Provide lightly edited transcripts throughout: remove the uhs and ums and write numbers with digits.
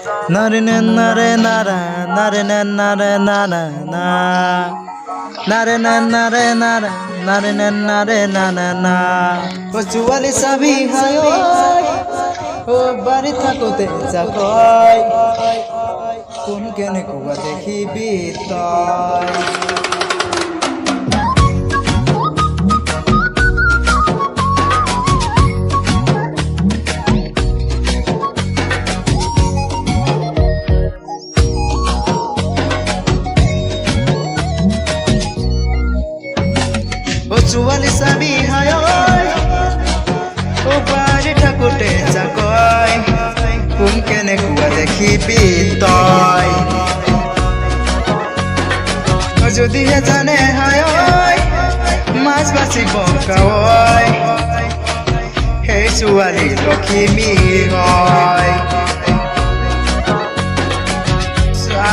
Nare nare nara, nare nare nara na. Nare nare nara, nare nare nara na. O chuali sabi hayo, o bari thakote jakoi. Kun kene kuwa dekhi bitoy. Chuali sabi hayoy, o bari thakote jakoi. Kun kene kuwa dekhi bitoy. Jodi he jane hayoy, mas basi bongkaoy. Hey chuali lokhimi hoy.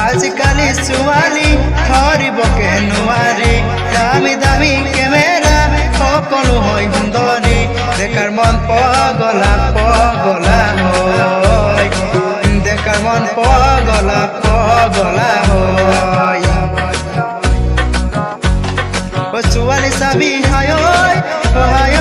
Ajikali chuali horibo ke nuari. Dami dami camera সকলো হয় সুন্দরী দেখার মন পাগলা পাগলা হয় দেখার মন পাগলা পাগলা হয় ও চুয়ালি চাবি হায় ও হায়